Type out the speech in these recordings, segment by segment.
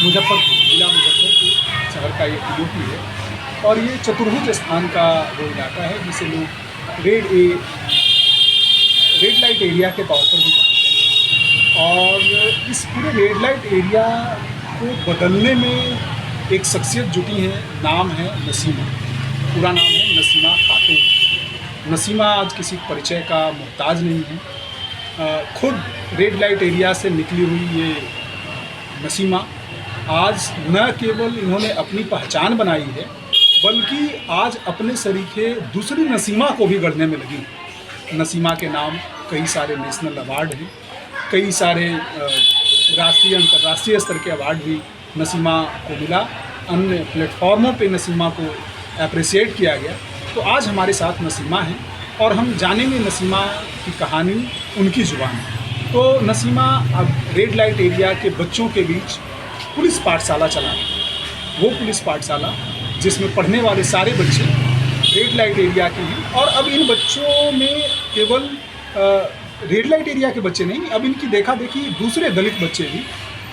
मुजफ्फरपुर, जिला मुजफ्फरपुर शहर का ये पीओपी है और ये चतुर्भुज स्थान का वो इलाका है जिसे लोग रेड लाइट एरिया के तौर पर भी जानते हैं। और इस पूरे रेड लाइट एरिया को बदलने में एक शख्सियत जुटी है, नाम है नसीमा। पूरा नाम है नसीमा खातून। नसीमा आज किसी परिचय का मोहताज नहीं है। खुद रेड लाइट एरिया से निकली हुई ये नसीमा आज न केवल इन्होंने अपनी पहचान बनाई है बल्कि आज अपने सरीखे दूसरी नसीमा को भी गढ़ने में लगी। नसीमा के नाम कई सारे नेशनल अवार्ड हैं, कई सारे राष्ट्रीय अंतर्राष्ट्रीय स्तर के अवार्ड भी नसीमा को मिला। अन्य प्लेटफॉर्मों पे नसीमा को अप्रिसिएट किया गया। तो आज हमारे साथ नसीमा हैं और हम जानेंगे नसीमा की कहानी उनकी ज़ुबान में। तो नसीमा अब रेड लाइट एरिया के बच्चों के बीच पुलिस पाठशाला चला है। वो पुलिस पाठशाला जिसमें पढ़ने वाले सारे बच्चे रेड लाइट एरिया के हैं और अब इन बच्चों में केवल रेड लाइट एरिया के बच्चे नहीं, अब इनकी देखा देखी दूसरे दलित बच्चे भी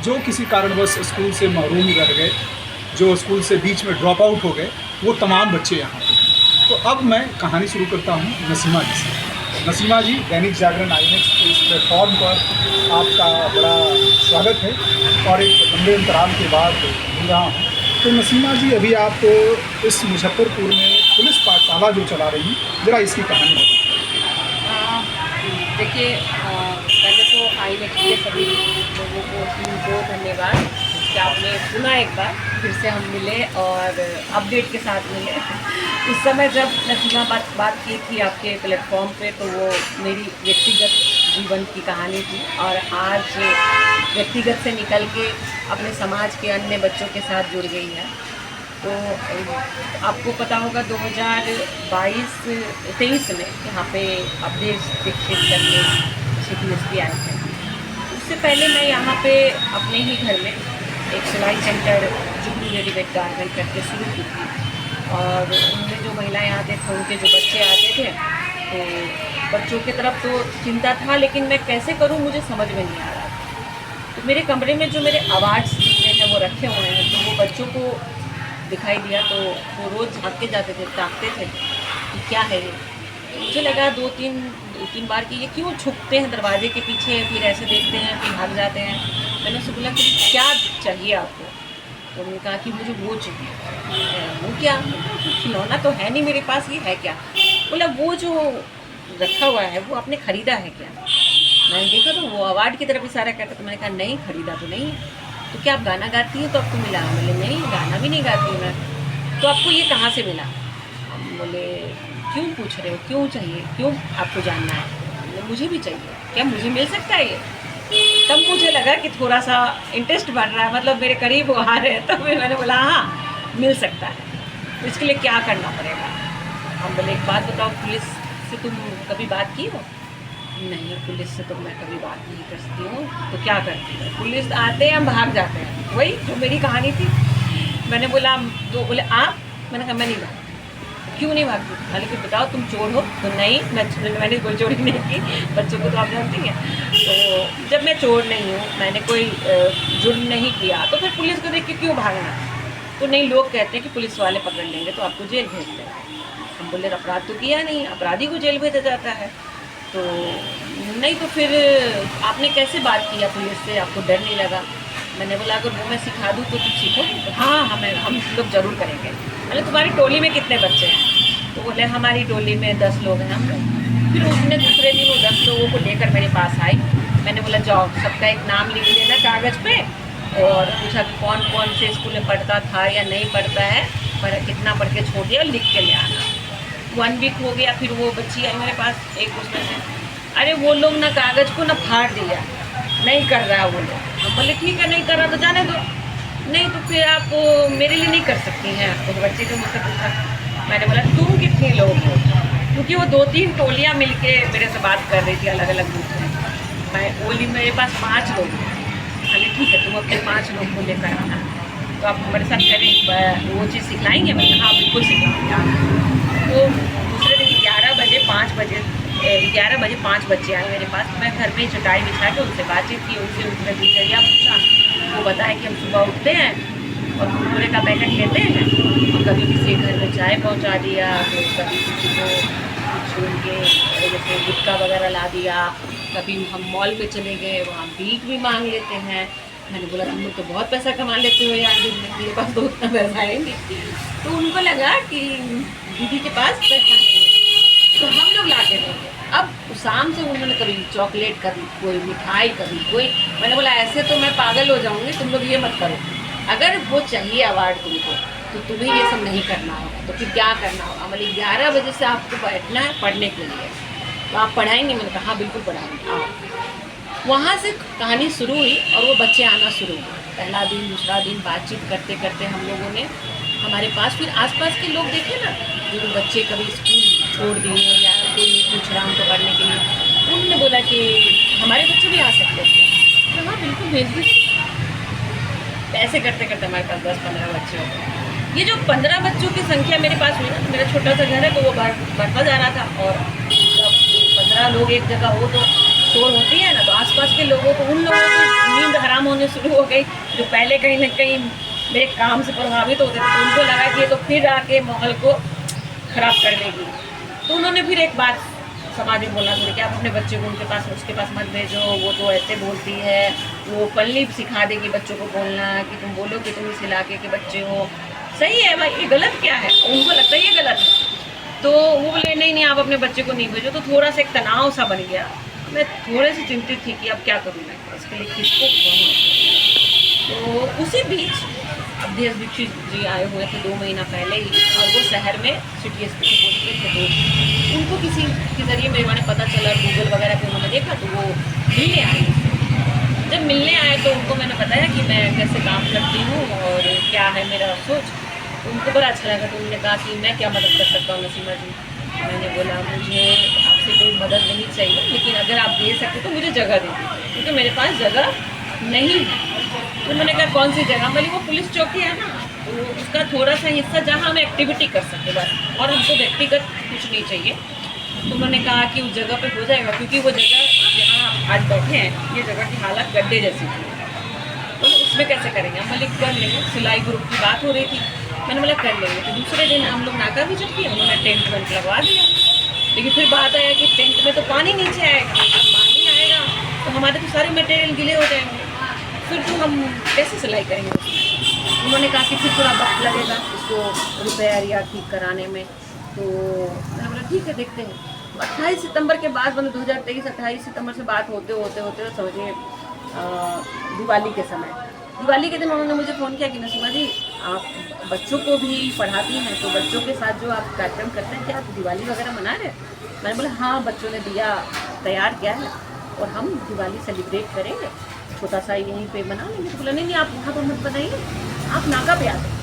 जो किसी कारणवश स्कूल से महरूम रह गए, जो स्कूल से बीच में ड्रॉप आउट हो गए, वो तमाम बच्चे यहाँ पे। तो अब मैं कहानी शुरू करता हूँ नसीमा जी से। नसीमा जी, दैनिक जागरण INX के इस प्लेटफॉर्म पर आपका बड़ा स्वागत है और एक लंबे अंतराल के बाद मिल रहा हूँ। तो नसीमा जी, अभी आप इस मुजफ्फरपुर में पुलिस पाठशाला जो चला रही हैं, ज़रा इसकी कहानी बताइए। देखिए, पहले तो INX के सभी लोगों को टीम को धन्यवाद कि आपने सुना। एक बार फिर से हम मिले और अपडेट के साथ मिले। उस समय जब नसीमा बात की थी आपके प्लेटफॉर्म पे तो वो मेरी व्यक्तिगत जीवन की कहानी थी और आज व्यक्तिगत से निकल के अपने समाज के अन्य बच्चों के साथ जुड़ गई है। तो आपको पता होगा 2022-23 में यहाँ पे अवधेश दीक्षित करके चीफ मिनिस्टर आए थे। उससे पहले मैं यहाँ पे अपने ही घर में एक सिलाई सेंटर जुबली रेडीमेड गारमेंट करके शुरू की थी और उनमें जो महिलाएं आते थे, उनके जो बच्चे आते थे, तो बच्चों की तरफ तो चिंता था लेकिन मैं कैसे करूँ मुझे समझ में नहीं आ रहा था। तो मेरे कमरे में जो मेरे अवार्ड्स जितने हैं वो रखे हुए हैं, तो वो बच्चों को दिखाई दिया तो वो रोज़ झाँक के जाते थे, ताकते थे कि क्या है ये। मुझे लगा दो तीन बार कि ये क्यों छुपते हैं दरवाजे के पीछे, फिर ऐसे देखते हैं फिर भाग जाते हैं। मैंने उससे बोला कि क्या चाहिए आपको? तो उन्होंने कहा कि मुझे वो चाहिए। वो क्या? खिलौना तो है नहीं मेरे पास, ये है क्या? बोला वो जो रखा हुआ है वो आपने ख़रीदा है क्या? मैंने देखा तो वो अवार्ड की तरफ इशारा करता। तो मैंने कहा नहीं, ख़रीदा तो नहीं है। तो क्या आप गाना गाती हैं तो आपको मिला? बोले नहीं, गाना भी नहीं गाती मैं। तो आपको ये कहाँ से मिला? बोले क्यों पूछ रहे हो, क्यों चाहिए, क्यों आपको जानना है? बोले मुझे भी चाहिए। क्या मुझे मिल सकता है ये? तब मुझे लगा कि थोड़ा सा इंटरेस्ट बढ़ रहा है, मतलब मेरे करीब वो आ रहे हैं। तब मैंने बोला हाँ मिल सकता है। तो इसके लिए क्या करना पड़ेगा? हम बोले एक बात बताओ, पुलिस से तुम कभी बात की हो? नहीं, पुलिस से तो मैं कभी बात नहीं करती हूँ। तो क्या करती हो? पुलिस आते हैं हम भाग जाते हैं। वही जो मेरी कहानी थी। मैंने बोला तो बोले आप? मैंने कहा मैं नहीं भागती। क्यों नहीं भागती? मैंने कहा बताओ तुम चोर हो? तो नहीं, मैंने कोई चोरी नहीं की, बच्चों को तो आप जानती हैं। तो जब मैं चोर नहीं हूँ, मैंने कोई जुर्म नहीं किया, तो फिर पुलिस को देख के क्यों भागना? तो नहीं, लोग कहते हैं कि पुलिस वाले पकड़ लेंगे तो आपको जेल भेज देंगे। हम बोले अपराध तो किया नहीं, अपराधी को जेल भेजा जाता है। तो नहीं, तो फिर आपने कैसे बात किया पुलिस से? आपको डर नहीं लगा? मैंने बोला अगर वो मैं सिखा दूँ तो तुम सीखोगे? तो हाँ हम लोग ज़रूर करेंगे। मैंने तुम्हारी टोली में कितने बच्चे हैं? तो बोले हमारी टोली में 10 लोग हैं हम लोग। फिर उसने दूसरे दिन वो 10 लोगों को लेकर मेरे पास आई। मैंने बोला जाओ सबका एक नाम लिख लेना कागज़ पे और पूछा कि कौन कौन से स्कूल में पढ़ता था या नहीं पढ़ता है, पर कितना पढ़ के छोड़ दिया और लिख के ले आना। 1 वीक हो गया, फिर वो बच्ची आई मेरे पास, एक उसमें से, अरे वो लोग ना कागज़ को ना फाड़ दिया, नहीं कर रहा वो लोग। हम बोले ठीक है, नहीं कर रहा तो जाने दो। नहीं तो फिर आप मेरे लिए नहीं कर सकती हैं? तो बच्चे को मुझसे पूछा। मैंने बोला तुम कितने लोग हो? क्योंकि वो 2-3 टोलियाँ मिलके मेरे से बात कर रही थी अलग अलग ग्रुप में। मैं बोली मेरे पास 5 लोग हैं। मैंने ठीक है, तुम अपने 5 लोग को लेकर आना। तो आप हमारे साथ करें वो चीज़ सिखलाएंगे? मैंने हाँ बिल्कुल सिखलाऊँगी। तो दूसरे दिन 11 बजे 5 बच्चे आए मेरे पास। मैं घर में चटाई बिछा के उनसे बातचीत की, उनसे दिनचर्या पूछा। उनको बताया कि हम सुबह उठते हैं और कुरकुरे का पैकेट लेते हैं, और कभी किसी घर में चाय पहुंचा दिया, तो कभी किसी को कुछ उनके जैसे गुटखा वगैरह ला दिया, कभी हम मॉल में चले गए, वहाँ भीख भी मांग लेते हैं। मैंने बोला तुम लोग तो बहुत पैसा कमा लेते हो यार, दिन में मेरे पास तो उतना पैसा है नहीं। तो उनको लगा कि दीदी के पास पैसा नहीं है, तो हम लोग ला के देंगे। अब शाम से उन्होंने कभी चॉकलेट, कभी कोई मिठाई, कभी कोई। मैंने बोला ऐसे तो मैं पागल हो जाऊंगी, तुम लोग ये मत करो। अगर वो चाहिए अवार्ड तुमको तो तुम्हें ये सब नहीं करना होगा, तो फिर क्या करना होगा? मतलब 11 बजे से आपको बैठना है पढ़ने के लिए, तो आप पढ़ाएंगे? मैंने कहा हाँ बिल्कुल पढ़ाएंगे आओ। वहाँ से कहानी शुरू हुई और वो बच्चे आना शुरू हुए। पहला दिन, दूसरा दिन बातचीत करते करते हम लोगों ने हमारे पास फिर आसपास के लोग देखे ना, जो बच्चे कभी स्कूल छोड़ दिए या कोई पूछ रहा उनको पढ़ने के लिए, उन्होंने बोला कि हमारे बच्चे भी आ सकते थे। तो हाँ बिल्कुल भेज दीजिए। ऐसे करते करते हमारे पास 10-15 बच्चे हो गए। ये जो 15 बच्चों की संख्या मेरे पास हुई ना, मेरा छोटा सा घर है तो वो बढ़ता जा रहा था, और जब 15 लोग एक जगह हो तो शोर होती है ना, तो आसपास के लोगों को, उन लोगों की नींद हराम होने शुरू हो गई, जो पहले कहीं ना कहीं मेरे काम से प्रभावित होते थे। तो उनको लगा कि ये तो फिर आके माहौल को ख़राब कर देगी। तो उन्होंने फिर एक बात समाज में बोलना शुरू कि आप अपने बच्चे को उसके पास मत भेजो, वो तो ऐसे बोलती है, वो पल्ली सिखा देगी बच्चों को बोलना, कि तुम बोलो कि तुम इस इलाके के बच्चे हो। सही है भाई, ये गलत क्या है? उनको लगता है ये गलत है, तो वो बोले नहीं नहीं आप अपने बच्चे को नहीं भेजो। तो थोड़ा सा एक तनाव सा बन गया। मैं थोड़े से चिंतित थी कि अब क्या करूँ मैं, इसके लिए किसको कहूँ। तो उसी बीच अवधेश दीक्षित जी आए हुए थे 2 महीना पहले ही, और वो शहर में सिटी एसपी के पोस्ट पे थे। तो उनको किसी के ज़रिए मेरे मैंने पता चला, गूगल वगैरह पे उन्होंने देखा, तो वो मिलने आए। जब मिलने आए तो उनको मैंने बताया कि मैं कैसे काम करती हूँ और क्या है मेरा सोच। तो उनको बड़ा अच्छा लगा। तो उन्होंने कहा कि मैं क्या मदद कर सकता हूँ नसीमा जी। मैंने बोला मुझे आपसे कोई मदद नहीं चाहिए, लेकिन अगर आप दे सकते तो मुझे जगह दे दीजिए, क्योंकि मेरे पास जगह नहीं है। तो उन्होंने कहा कौन सी जगह? बोली वो पुलिस चौकी है ना, तो उसका थोड़ा सा हिस्सा जहाँ हम एक्टिविटी कर सकें बस, और हमको व्यक्तिगत कुछ नहीं चाहिए। तो उन्होंने कहा कि उस जगह पे हो जाएगा, क्योंकि वो जगह जहाँ आज बैठे हैं, ये जगह की हालत गड्ढे जैसी थी। तो उसमें कैसे करेंगे? हम बोले कर लेंगे। सिलाई ग्रुप की बात हो रही थी, मैंने बोला कर लेंगे। तो दूसरे दिन हम लोग नाका विजिट किया, उन्होंने टेंट वेंट लगवा दिया। लेकिन फिर बात आया कि टेंट में तो पानी नीचे आएगा, पानी आएगा तो हमारे तो सारे मटेरियल गीले हो जाएंगे, फिर तो हम कैसे सिलाई करेंगे? उन्होंने कहा कि फिर थोड़ा वक्त लगेगा इसको रिपेयर या ठीक कराने में। तो मैंने बोला ठीक है देखते हैं। 28 सितंबर के बाद, मतलब 2023 28 सितंबर से बात होते होते समझिए दिवाली के समय, दिवाली के दिन उन्होंने मुझे फ़ोन किया कि नसीमा जी आप बच्चों को भी पढ़ाती हैं, तो बच्चों के साथ जो आप कार्यक्रम करते हैं, क्या आप दिवाली वगैरह मना रहे हैं? मैंने बोला हाँ बच्चों ने दिया तैयार किया है और हम दिवाली सेलिब्रेट करेंगे, छोटा सा यहीं पे मना लेंगे। तो बोला नहीं आप वहाँ पर मत बनाइए, आप नाका पे आ जाइए।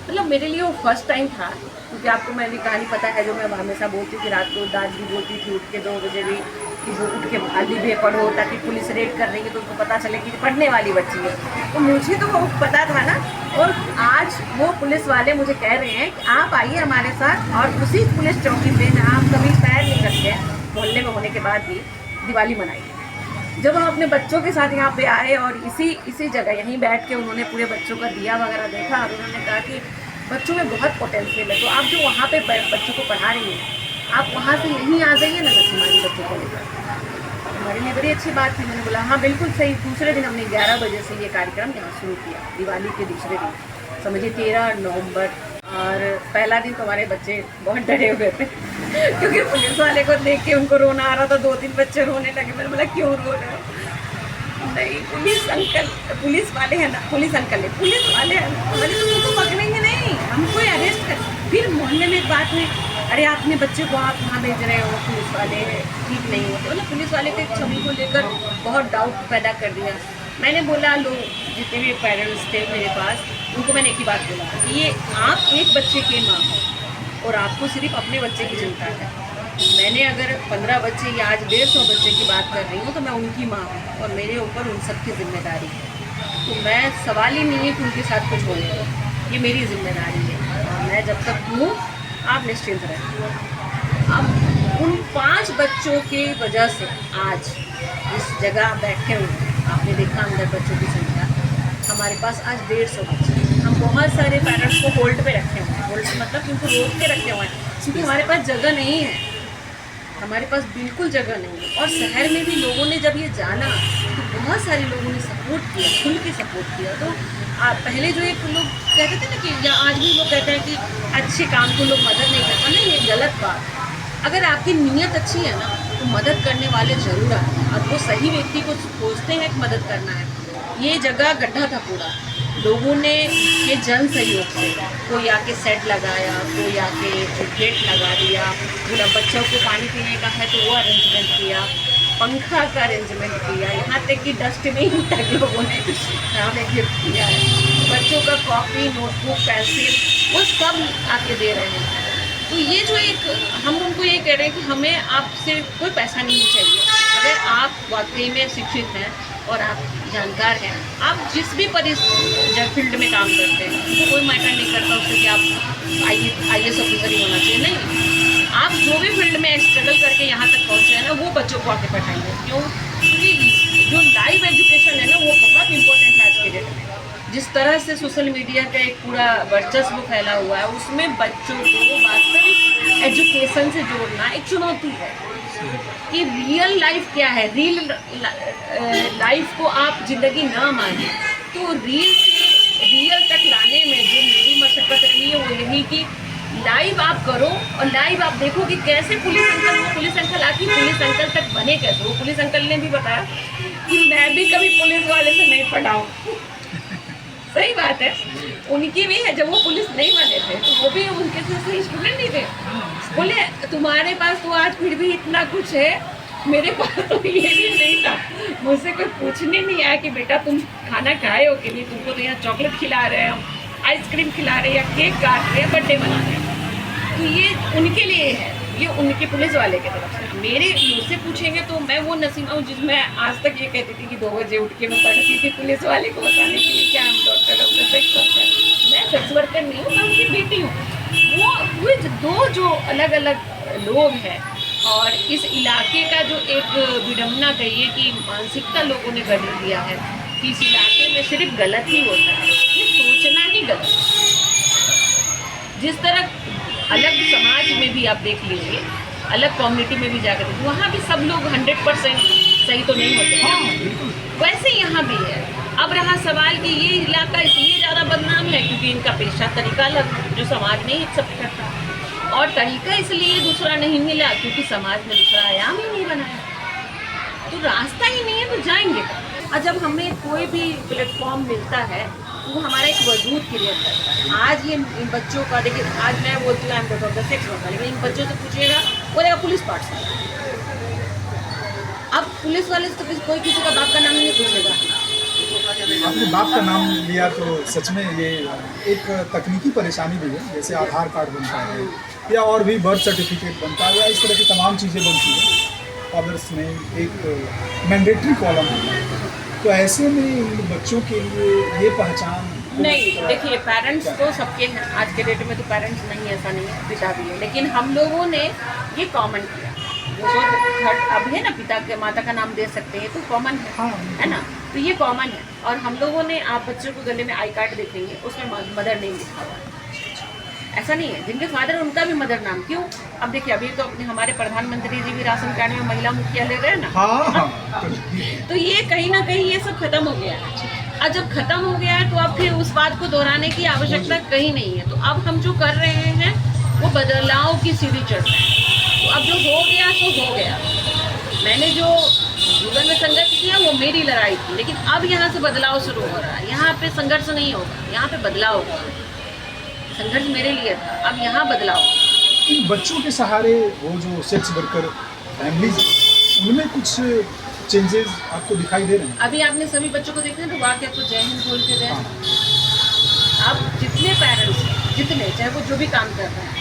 मतलब मेरे लिए वो फर्स्ट टाइम था, क्योंकि आपको मेरी कहानी पता है जो मैं हमेशा बोलती थी, रात को दादी भी बोलती थी उठ के 2 बजे भी कि वो उठ के खाली भी पढ़ो, ताकि पुलिस रेड कर रही है तो उनको पता चले कि पढ़ने वाली बच्ची है। तो मुझे तो वो पता था ना, और आज वो पुलिस वाले मुझे कह रहे हैं कि आप आइए हमारे साथ, और उसी पुलिस चौकी पे जहाँ आप कभी पैर नहीं रखते मोहल्ले में होने के बाद भी दिवाली मनाइए। जब हम अपने बच्चों के साथ यहाँ पे आए और इसी जगह यहीं बैठ के उन्होंने पूरे बच्चों का दिया वगैरह देखा, और उन्होंने कहा कि बच्चों में बहुत पोटेंशियल है, तो आप जो वहाँ पे बच्चों को पढ़ा रही हैं, आप वहाँ से यहीं आ जाइए ना नसीमा जी बच्चों को लेकर। हमारे लिए बड़ी अच्छी बात थी। मैंने बोला हाँ बिल्कुल सही। दूसरे दिन हमने 11 बजे से ये कार्यक्रम यहाँ शुरू किया, दिवाली के दूसरे दिन, समझिए 13 नवंबर। और पहला दिन तो हमारे बच्चे बहुत डरे हुए थे क्योंकि पुलिस वाले को देख के उनको रोना आ रहा था। 2-3 बच्चे रोने लगे। मैंने बोला क्यों रो रहे हो? नहीं पुलिस अंकल, पुलिस वाले हैं ना, पुलिस अंकल है, पुलिस वाले हैं हमारे, तो उनको पकड़ेंगे नहीं, हमको अरेस्ट कर। फिर मोहल्ले में एक बात हुई, अरे आपने बच्चे को आप कहाँ भेज रहे हो, पुलिस वाले ठीक नहीं होते। मतलब पुलिस वाले के छवि को लेकर बहुत डाउट पैदा कर दिया। मैंने बोला लोग जितने भी पेरेंट्स थे मेरे पास, उनको मैंने एक ही बात बोला कि ये आप एक बच्चे के माँ हो और आपको सिर्फ अपने बच्चे की चिंता है। मैंने अगर 15 बच्चे या आज 150 बच्चे की बात कर रही हूँ तो मैं उनकी माँ हूँ और मेरे ऊपर उन सब की जिम्मेदारी है। तो मैं सवाल ही नहीं है कि उनके साथ कुछ हो जाए, ये मेरी जिम्मेदारी है और मैं जब तक हूँ आप निश्चिंत रहें। अब उन 5 बच्चों की वजह से आज इस जगह बैठे हुए आपने देखा अंदर बच्चों की संख्या हमारे पास आज 150 बच्चे हैं। हम बहुत सारे पेरेंट्स को होल्ड पे रखे हुए हैं, होल्ड मतलब उनको रोक के रखे हुए हैं, क्योंकि हमारे पास जगह नहीं है, हमारे पास बिल्कुल जगह नहीं है। और शहर में भी लोगों ने जब ये जाना तो बहुत सारे लोगों ने सपोर्ट किया, खुल के सपोर्ट किया। तो पहले जो एक लोग कहते थे ना कि, या आज भी लोग कहते हैं कि अच्छे काम को लोग मदद नहीं करते, नहीं, ये गलत बात है। अगर आपकी नीयत अच्छी है ना तो मदद करने वाले ज़रूर आते हैं, और वो सही व्यक्ति को खोजते हैं कि मदद करना है। ये जगह गड्ढा था पूरा, लोगों ने ये जन सहयोग से कोई आके सेट लगाया, कोई आके गेट लगा दिया, पूरा बच्चों को पानी पीने का है तो वो अरेंजमेंट किया, पंखा का अरेंजमेंट किया, यहाँ तक कि डस्टबिन तक लोगों ने यहाँ में गिफ्ट किया है। बच्चों का कॉपी, नोटबुक, पेंसिल वो सब आके दे रहे हैं। तो ये जो एक हम उनको ये कह रहे हैं कि हमें आपसे कोई पैसा नहीं चाहिए। अगर आप वाकई में शिक्षित हैं और आप जानकार हैं, आप जिस भी फील्ड में काम करते हैं, तो कोई मैटर नहीं करता उससे कि आप IAS ऑफिसर ही होना चाहिए, नहीं। आप जो भी फील्ड में स्ट्रगल करके यहाँ तक पहुँचे हैं ना, वो बच्चों को आके पढ़ाइए। क्यों? क्योंकि जो लाइव एजुकेशन है ना, वो बहुत इंपॉर्टेंट है आज के डेट में। जिस तरह से सोशल मीडिया का एक पूरा वर्चस्व फैला हुआ है, उसमें बच्चों को वास्तविक एजुकेशन से जोड़ना एक चुनौती है कि रियल लाइफ क्या है। रियल लाइफ को आप ज़िंदगी ना माने, तो रील से रियल तक लाने में जो मेरी मशक्क़त रही है वो यही कि लाइव आप करो और लाइव आप देखो कि कैसे पुलिस अंकल आके पुलिस अंकल तक बने कैसे। वो पुलिस अंकल ने भी बताया कि मैं भी कभी पुलिस वाले से नहीं पढ़ा हूँ। सही बात है, उनकी भी है। जब वो पुलिस नहीं बने थे तो वो भी उनके से स्टूडेंट ही थे। बोले तुम्हारे पास तो आज फिर भी इतना कुछ है, मेरे पास तो ये भी नहीं था। मुझसे कोई पूछने नहीं आया कि बेटा तुम खाना खाए हो कि नहीं, तुमको तो यहाँ चॉकलेट खिला रहे हैं, आइसक्रीम खिला रहे हैं, या केक काट रहे हैं, बर्थडे मना रहे हैं। तो ये उनके लिए है, ये उनके पुलिस वाले की तरफ से। मेरे मुझसे पूछेंगे तो मैं वो नसीमा हूँ जिसमें आज तक ये कहती थी कि 2 बजे उठ के मैं पढ़ती थी पुलिस वाले को बताने के लिए क्या हम डॉक्टर सेक्स वर्कर। मैं सेक्स वर्कर नहीं हूँ, मैं उनकी बेटी हूँ। वो दो जो अलग अलग लोग हैं, और इस इलाके का जो एक विडम्बना कहिए कि मानसिकता लोगों ने बदल दिया है कि इस इलाके में सिर्फ गलत ही होता है, ये सोचना ही गलत है। जिस तरह अलग समाज में भी आप देख लीजिए, अलग कम्युनिटी में भी जाकर देखिए, वहाँ भी सब लोग 100% सही तो नहीं होते हैं, वैसे यहाँ भी है। अब रहा सवाल कि ये इलाका इसलिए ज़्यादा बदनाम है क्योंकि इनका पेशा तरीका अलग, जो समाज नहीं एक्सेप्ट करता, और तरीका इसलिए दूसरा नहीं मिला क्योंकि समाज ने दूसरा आयाम ही नहीं बनाया। तो रास्ता ही नहीं है तो जाएंगे कहाँ? और जब हमें कोई भी प्लेटफॉर्म मिलता है वो हमारा एक वजूद क्रिएट करता है। आज ये इन बच्चों का देखिए, आज मैं बोलती हूँ I'm डॉक्टर सेक्स वर्कर, लेकिन इन बच्चों से पूछिएगा बोलेगा पुलिस पाठशाला। अब पुलिस वाले से तो कोई किसी का बाप का नाम नहीं पूछेगा। आपने बाप का नाम लिया तो सच में ये एक तकनीकी परेशानी भी है, जैसे आधार कार्ड बनता है या और भी बर्थ सर्टिफिकेट बनता है या इस तरह की तमाम चीज़ें बनती हैं, फादर्स में एक मैंडेटरी कॉलम होता है। तो ऐसे में इन बच्चों के लिए ये पहचान नहीं, देखिए पेरेंट्स तो सबके हैं, आज के डेट में तो पेरेंट्स नहीं, ऐसा नहीं है, पिता भी है, लेकिन हम लोगों ने ये कॉमन किया। वो तो अब है ना, पिता के माता का नाम दे सकते हैं तो कॉमन है ना, तो ये कॉमन है। और हम लोगों ने, आप बच्चों को गले में आई कार्ड देखेंगे उसमें मदर नेम लिखा हुआ है, ऐसा नहीं है जिनके फादर उनका भी मदर नाम। क्यों? अब देखिए अभी तो अपने हमारे प्रधानमंत्री जी भी राशन कार्ड में महिला मुखिया ले रहे हैं ना। हाँ। तो ये कहीं ना कहीं ये सब खत्म हो गया है। और जब खत्म हो गया है तो अब फिर उस बात को दोहराने की आवश्यकता कहीं नहीं है। तो अब हम जो कर रहे हैं वो बदलाव की सीढ़ी चढ़ रहे हैं। तो अब जो हो गया सो हो गया। मैंने जो जीवन में संघर्ष किया वो मेरी लड़ाई थी, लेकिन अब यहाँ से बदलाव शुरू हो रहा है। यहाँ पे संघर्ष नहीं होगा, यहाँ पे बदलाव होगा। संघर्ष मेरे लिए था, अब यहाँ बदलाव। इन बच्चों के सहारे वो जो सेक्स वर्कर फैमिलीज, उनमें कुछ चेंजेस आपको दिखाई दे रहे हैं? अभी आपने सभी बच्चों को देखा है तो वाकई तो जय हिंद बोल के गए। अब जितने पेरेंट्स जितने चाहे वो जो भी काम कर रहे हैं,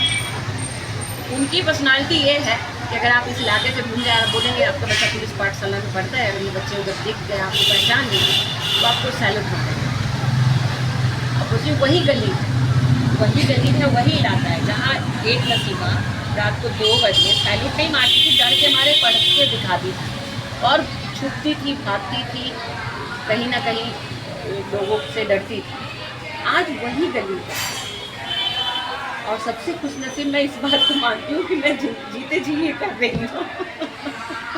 उनकी पर्सनालिटी ये है कि अगर आप इस इलाके से घूम जाए बोलेंगे आपका बच्चा पुलिस पाठशाला में पढ़ता है, अगर ये बच्चे उधर दिख गए आपको पहचान लेंगे तो आपको सैल्यूट मारेंगे। अब सोचिए वही गली है, वही इलाका है जहाँ एक नसीमा रात को 2 बजे सैल्यूट नहीं मारती थी, डर के मारे पढ़ के दिखाती थी और छुपती थी, भागती थी, कहीं ना कहीं लोगों से डरती थी, आज वही दलील है। और सबसे खुशनसीब मैं इस बात को मानती हूँ कि मैं जीते जी ये कर रही हूँ।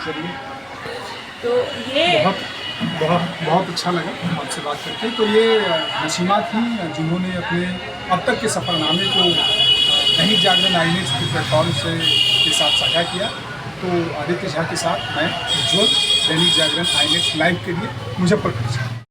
चलिए, तो ये बहुत बहुत बहुत अच्छा लगा आपसे बात करके। तो ये नसीमा थी जिन्होंने अपने अब तक के सफ़रनामे को दैनिक जागरण आईनेक्स के प्लेटफॉर्म से के साथ साझा किया। तो आदित्य झा के साथ मैं उज्ज्वल, दैनिक जागरण आईनेक्स लाइव के लिए मुजफ्फरपुर से।